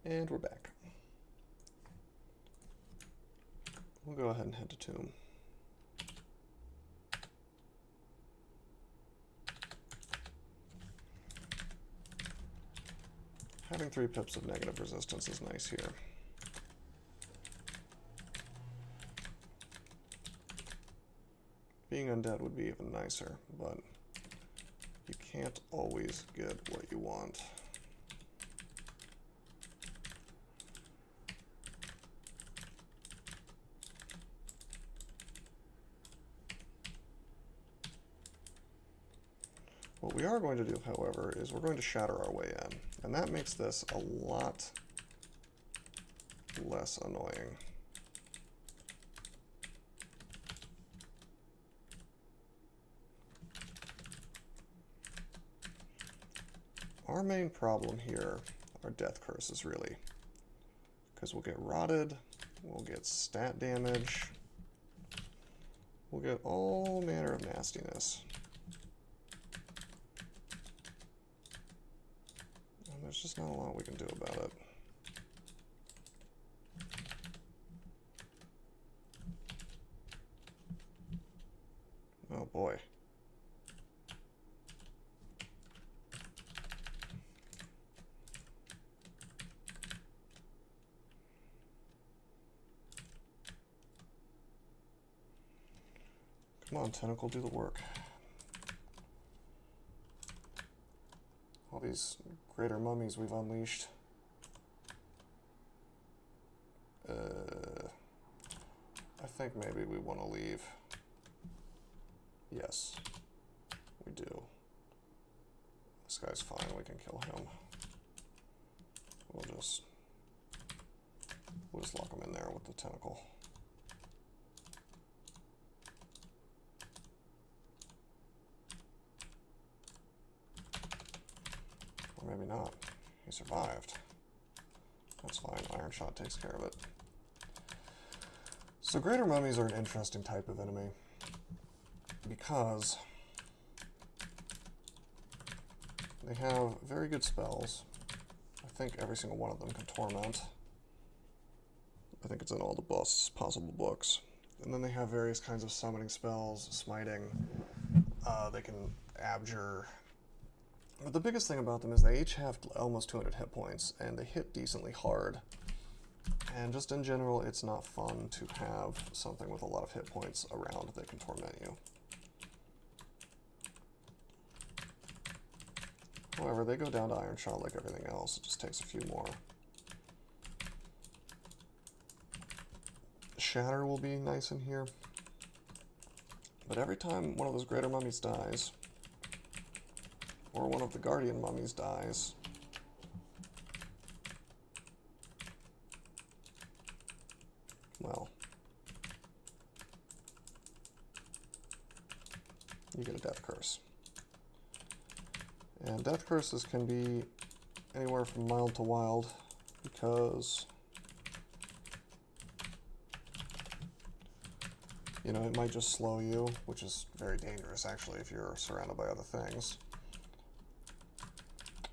And we're back. We'll go ahead and head to Tomb. Having 3 pips of negative resistance is nice here. Being undead would be even nicer, but you can't always get what you want. What we are going to do, however, is we're going to shatter our way in, and that makes this a lot less annoying. Our main problem here are death curses, really, because we'll get rotted, we'll get stat damage, we'll get all manner of nastiness. And there's just not a lot we can do about it. Oh boy. Come on, Tentacle, do the work. All these greater mummies we've unleashed. I think maybe we want to leave. Yes, we do. This guy's fine, we can kill him. We'll just lock him in there with the tentacle. Or maybe not. He survived. That's fine. Iron Shot takes care of it. So greater mummies are an interesting type of enemy because they have very good spells. I think every single one of them can torment. I think it's in all the possible books. And then they have various kinds of summoning spells, smiting. They can abjure. But the biggest thing about them is they each have almost 200 hit points, and they hit decently hard. And just in general, it's not fun to have something with a lot of hit points around that can torment you. However, they go down to Iron Shot like everything else. It just takes a few more. Shatter will be nice in here. But every time one of those greater mummies dies, or one of the guardian mummies dies, well, you get a death curse. And death curses can be anywhere from mild to wild because, you know, it might just slow you, which is very dangerous actually if you're surrounded by other things.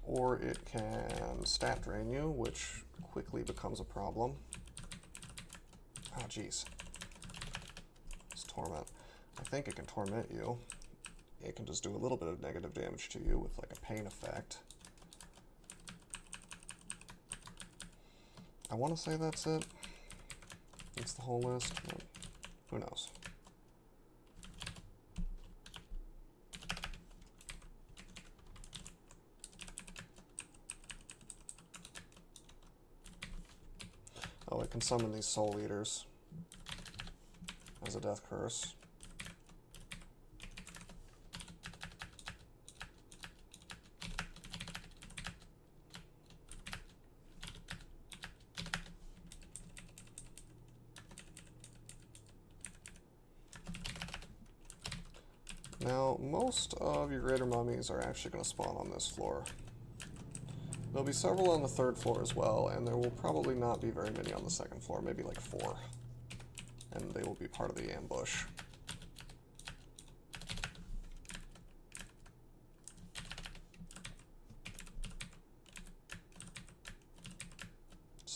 Or it can stat drain you, which quickly becomes a problem. Oh, jeez. It's torment. I think it can torment you. It can just do a little bit of negative damage to you with like a pain effect. I want to say that's it. It's the whole list, but who knows? Oh, it can summon these soul eaters as a death curse. Now, most of your greater mummies are actually going to spawn on this floor. There'll be several on the 3rd floor as well, and there will probably not be very many on the 2nd floor, maybe like 4. And they will be part of the ambush.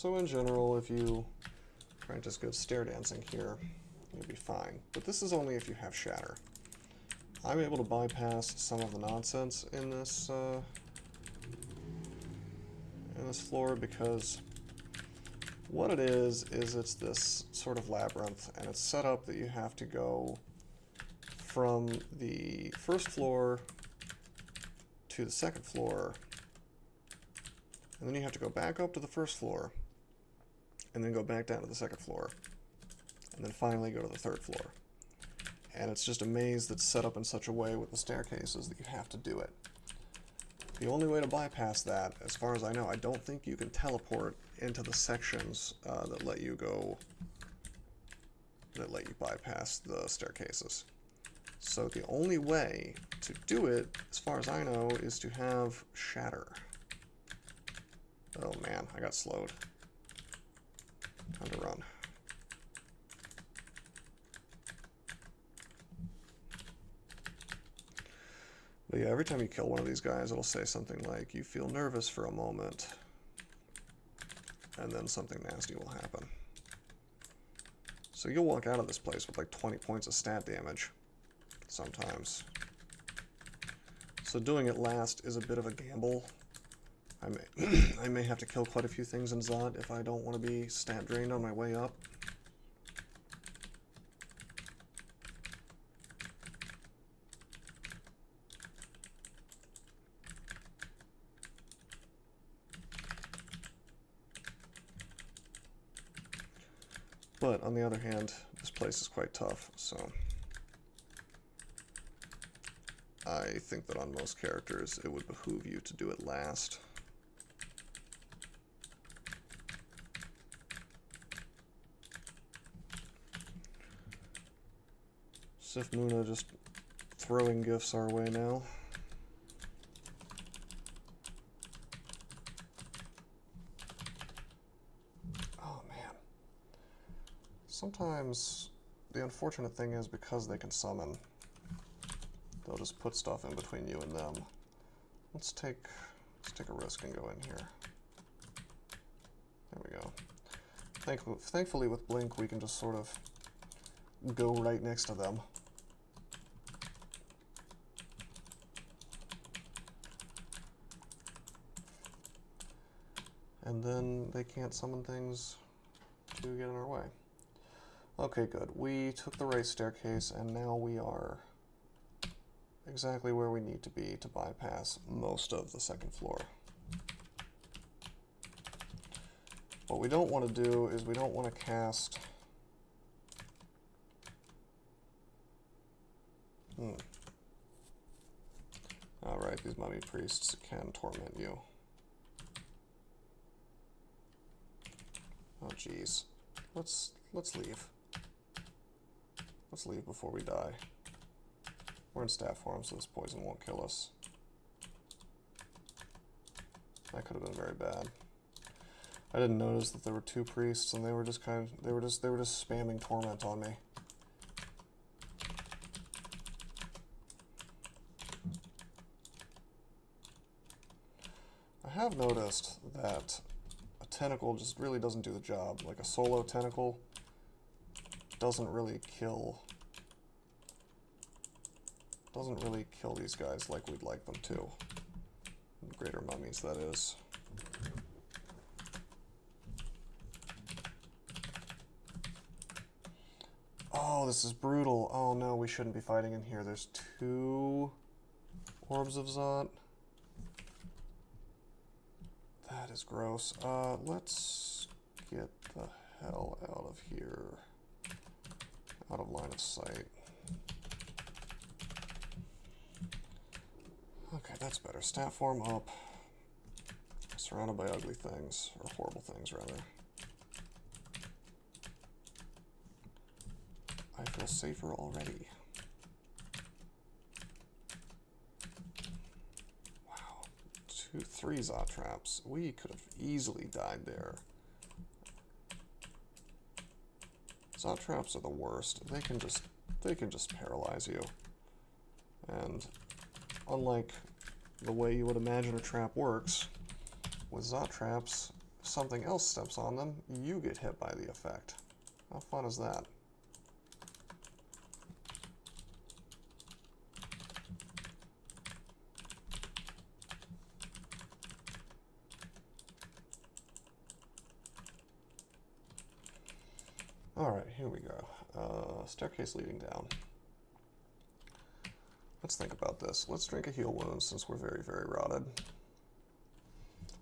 So in general, if you practice good stair dancing here, you'll be fine. But this is only if you have Shatter. I'm able to bypass some of the nonsense in this floor because what it is it's this sort of labyrinth, and it's set up that you have to go from the first floor to the second floor, and then you have to go back up to the first floor, and then go back down to the second floor, and then finally go to the third floor. And it's just a maze that's set up in such a way with the staircases that you have to do it. The only way to bypass that, as far as I know, I don't think you can teleport into the sections that let you bypass the staircases. So the only way to do it, as far as I know, is to have Shatter. Oh man, I got slowed. Time to run. But yeah, every time you kill one of these guys, it'll say something like, you feel nervous for a moment, and then something nasty will happen. So you'll walk out of this place with like 20 points of stat damage, sometimes. So doing it last is a bit of a gamble. I may have to kill quite a few things in Zot if I don't want to be stat drained on my way up. But on the other hand, this place is quite tough, so I think that on most characters it would behoove you to do it last. Sif Muna just throwing gifts our way now. Sometimes the unfortunate thing is because they can summon, they'll just put stuff in between you and them. Let's take a risk and go in here. There we go. Thankfully with Blink we can just sort of go right next to them. And then they can't summon things to get in our way. Okay, good. We took the right staircase, and now we are exactly where we need to be to bypass most of the second floor. What we don't want to do is we don't want to cast... Alright, these mummy priests can torment you. Oh, jeez. Let's leave. Let's leave before we die. We're in staff form, so this poison won't kill us. That could have been very bad. I didn't notice that there were two priests, and they were just spamming torment on me. I have noticed that a tentacle just really doesn't do the job. Like a solo tentacle doesn't really kill these guys like we'd like them to. Greater mummies, that is. Oh, this is brutal. Oh no, we shouldn't be fighting in here. There's two orbs of Zot. That is gross. Let's get the hell out of here. Out of line of sight. Okay, that's better. Stat form up. Surrounded by ugly things, or horrible things, rather. I feel safer already. Wow. 3 Zot traps. We could have easily died there. Zot traps are the worst. They can just paralyze you. And unlike the way you would imagine a trap works, with Zot traps, something else steps on them, you get hit by the effect. How fun is that? Alright, here we go. Staircase leading down. Let's think about this. Let's drink a heal wound since we're very, very rotted.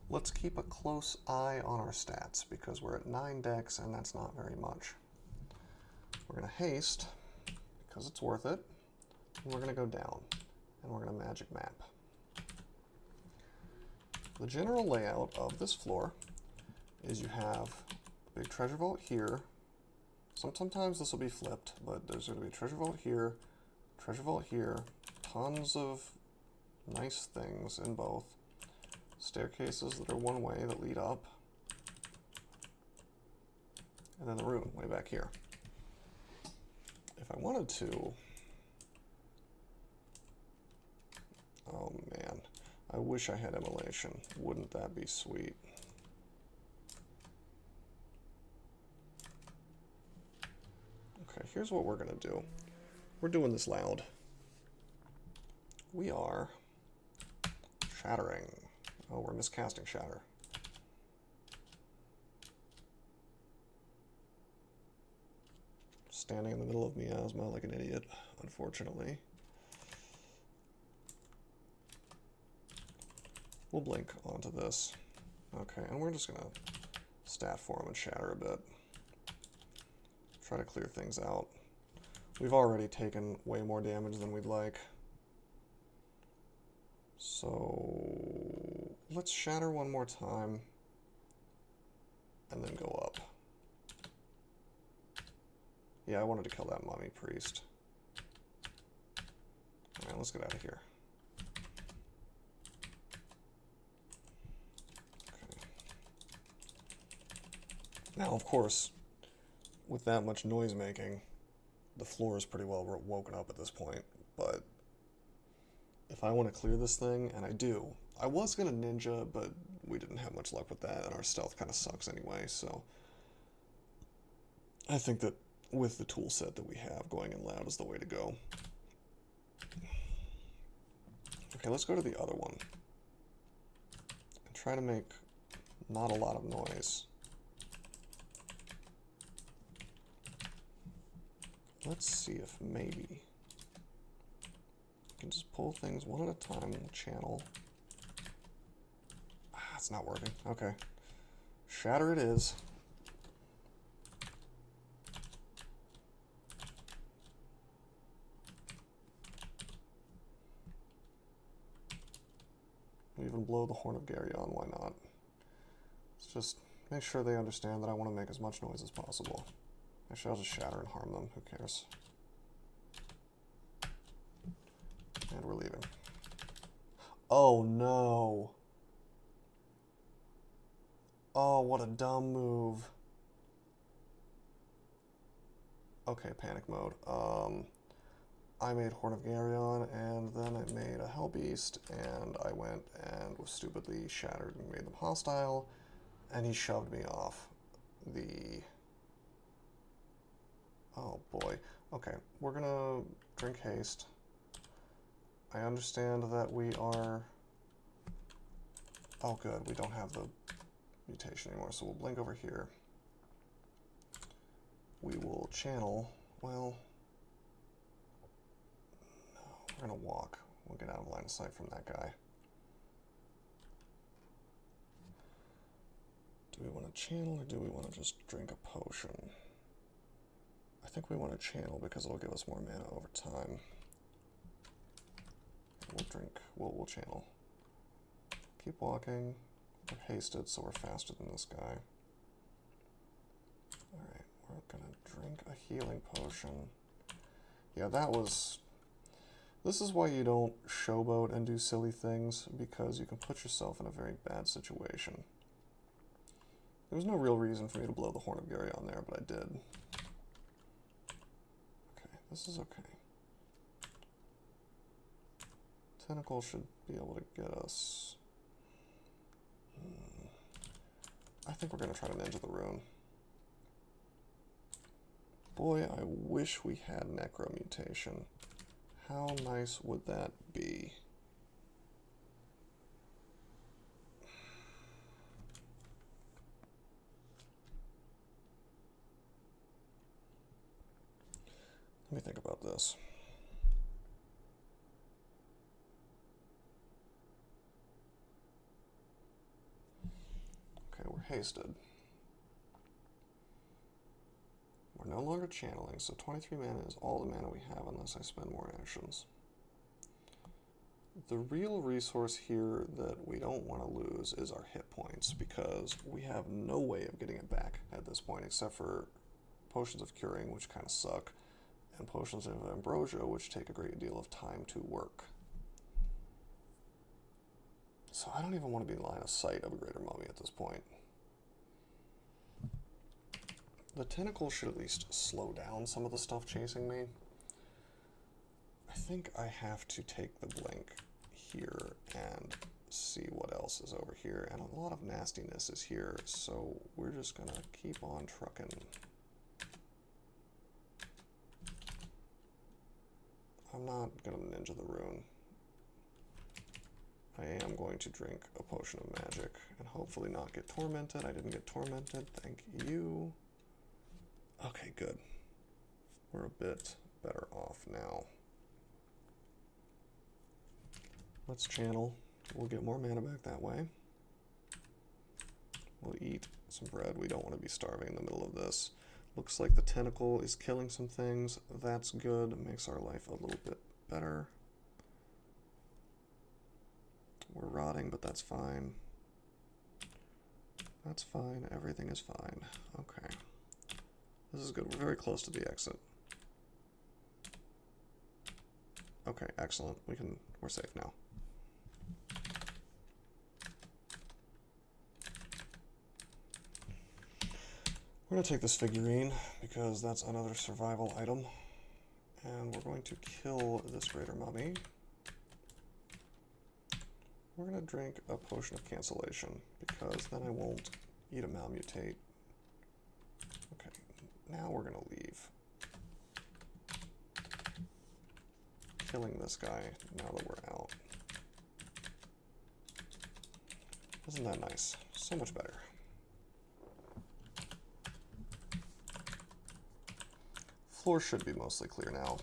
Let's keep a close eye on our stats because we're at 9 dex and that's not very much. We're going to haste because it's worth it. And we're going to go down and we're going to magic map. The general layout of this floor is you have a big treasure vault here. Sometimes this will be flipped, but there's going to be a treasure vault here, tons of nice things in both. Staircases that are one way that lead up, and then the rune way back here. If I wanted to, oh man, I wish I had immolation. Wouldn't that be sweet? Okay, here's what we're gonna do. We're doing this loud. We are shattering. Oh, we're miscasting shatter. Standing in the middle of miasma like an idiot, unfortunately. We'll blink onto this. Okay, and we're just gonna stat form and shatter a bit. Try to clear things out. We've already taken way more damage than we'd like. So let's shatter one more time and then go up. Yeah, I wanted to kill that mummy priest. Alright, let's get out of here. Okay. Now, of course, with that much noise making, the floor is pretty well woken up at this point, but if I want to clear this thing, and I do, I was going to ninja, but we didn't have much luck with that, and our stealth kind of sucks anyway, so I think that with the tool set that we have, going in loud is the way to go. Okay, let's go to the other one and try to make not a lot of noise. Let's see if maybe we can just pull things one at a time. We'll channel. Ah, it's not working. Okay. Shatter it is. We even blow the Horn of Geryon, why not? Let's just make sure they understand that I want to make as much noise as possible. Actually, I'll just shatter and harm them. Who cares? And we're leaving. Oh, no. Oh, what a dumb move. Okay, panic mode. I made Horn of Geryon, and then I made a hellbeast, and I went and was stupidly shattered and made them hostile, and he shoved me off the... Oh boy. Okay, we're gonna drink haste. I understand that we are... Oh good, we don't have the mutation anymore, so we'll blink over here. We will channel, well... No, we're gonna walk. We'll get out of line of sight from that guy. Do we want to channel or do we want to just drink a potion? I think we want to channel because it'll give us more mana over time. We'll drink, we'll channel. Keep walking. We're hasted, so we're faster than this guy. Alright, we're gonna drink a healing potion. Yeah, that was... This is why you don't showboat and do silly things, because you can put yourself in a very bad situation. There was no real reason for me to blow the Horn of Geryon there, but I did. Okay, this is okay. Tentacle should be able to get us... I think we're going to try to ninja the rune. Boy, I wish we had necromutation. How nice would that be? Let me think about this. Okay, we're hasted. We're no longer channeling, so 23 mana is all the mana we have unless I spend more actions. The real resource here that we don't want to lose is our hit points, because we have no way of getting it back at this point except for potions of curing, which kind of suck, and potions of ambrosia, which take a great deal of time to work. So I don't even want to be in line of sight of a greater mummy at this point. The tentacle should at least slow down some of the stuff chasing me. I think I have to take the blink here and see what else is over here, and a lot of nastiness is here, so we're just gonna keep on trucking. I'm not gonna ninja the rune. I am going to drink a potion of magic and hopefully not get tormented. I didn't get tormented, thank you. Okay, good. We're a bit better off now. Let's channel. We'll get more mana back that way. We'll eat some bread. We don't want to be starving in the middle of this. Looks like the tentacle is killing some things. That's good. It makes our life a little bit better. We're rotting, but that's fine. That's fine. Everything is fine. Okay. This is good. We're very close to the exit. Okay, excellent. We're safe now. We're going to take this figurine because that's another survival item. And we're going to kill this greater mummy. We're going to drink a potion of cancellation because then I won't eat a malmutate. Okay, now we're going to leave. Killing this guy now that we're out. Isn't that nice? So much better. Floor should be mostly clear now.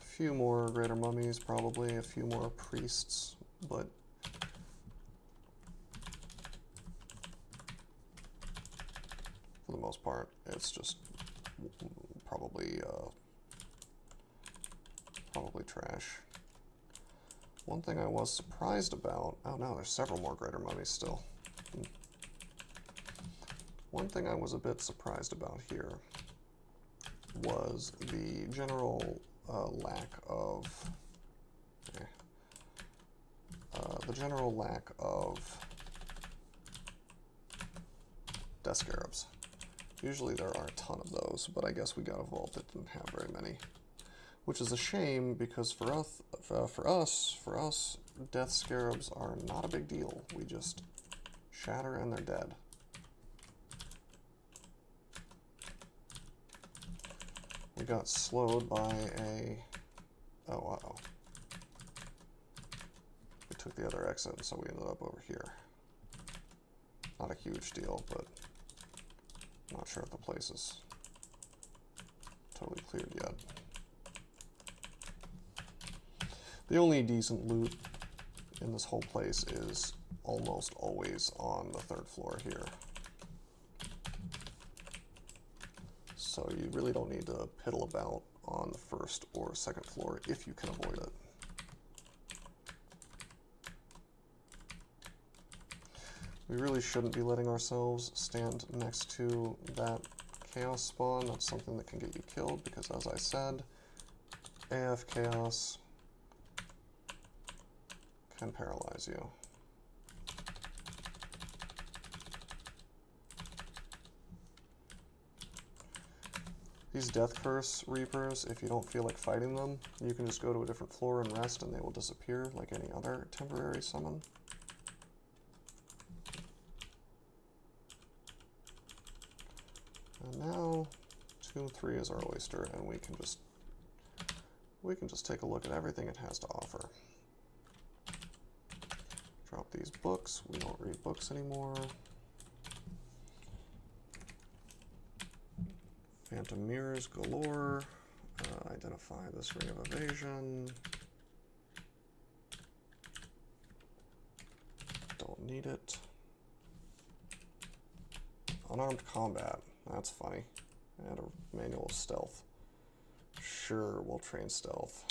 A few more greater mummies, probably. A few more priests, but for the most part, it's just probably trash. One thing I was surprised about... Oh no, there's several more greater mummies still. One thing I was a bit surprised about here was the general lack of death scarabs. Usually there are a ton of those, but I guess we got a vault that didn't have very many, which is a shame because for us, death scarabs are not a big deal. We just shatter and they're dead. We got slowed by a... Oh, uh-oh. We took the other exit, so we ended up over here. Not a huge deal, but I'm not sure if the place is totally cleared yet. The only decent loot in this whole place is almost always on the third floor here. So you really don't need to piddle about on the first or second floor if you can avoid it. We really shouldn't be letting ourselves stand next to that chaos spawn. That's something that can get you killed because, as I said, AF chaos can paralyze you. These Death Curse Reapers, if you don't feel like fighting them, you can just go to a different floor and rest and they will disappear like any other temporary summon. And now 2 and 3 is our oyster, and we can just take a look at everything it has to offer. Drop these books. We don't read books anymore. Phantom mirrors galore. Identify this ring of evasion. Don't need it. Unarmed combat. That's funny. And a manual of stealth. Sure, we'll train stealth.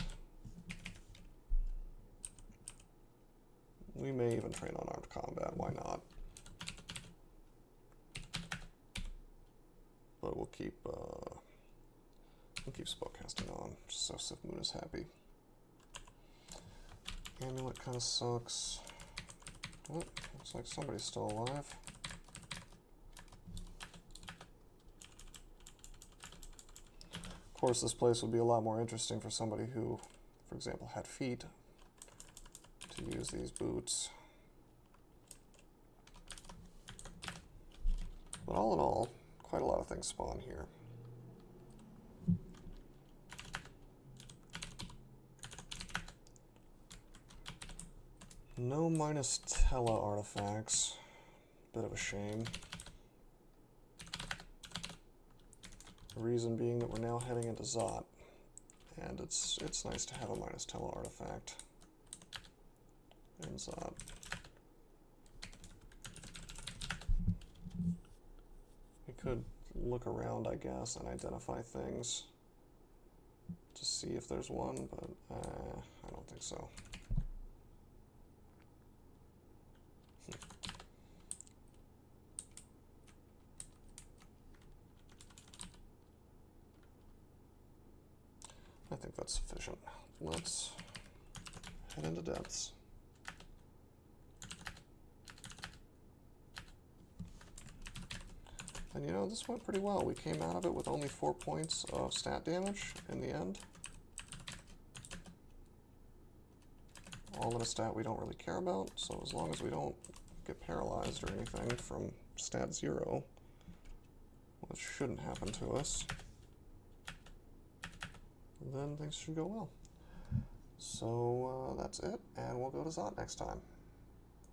We may even train unarmed combat. Why not? But we'll keep spellcasting on, just so Sif Moon is happy. Amulet kind of sucks. Oh, looks like somebody's still alive. Of course, this place would be a lot more interesting for somebody who, for example, had feet to use these boots. But all in all, quite a lot of things spawn here. No minus Tella artifacts. Bit of a shame. The reason being that we're now heading into Zot, and it's nice to have a minus Tella artifact in Zot. We could look around, I guess, and identify things to see if there's one, but I don't think so. I think that's sufficient. Let's head into depths. And you know, this went pretty well. We came out of it with only 4 points of stat damage in the end. All in a stat we don't really care about, so as long as we don't get paralyzed or anything from stat 0, which shouldn't happen to us, then things should go well. So that's it, and we'll go to Zot next time.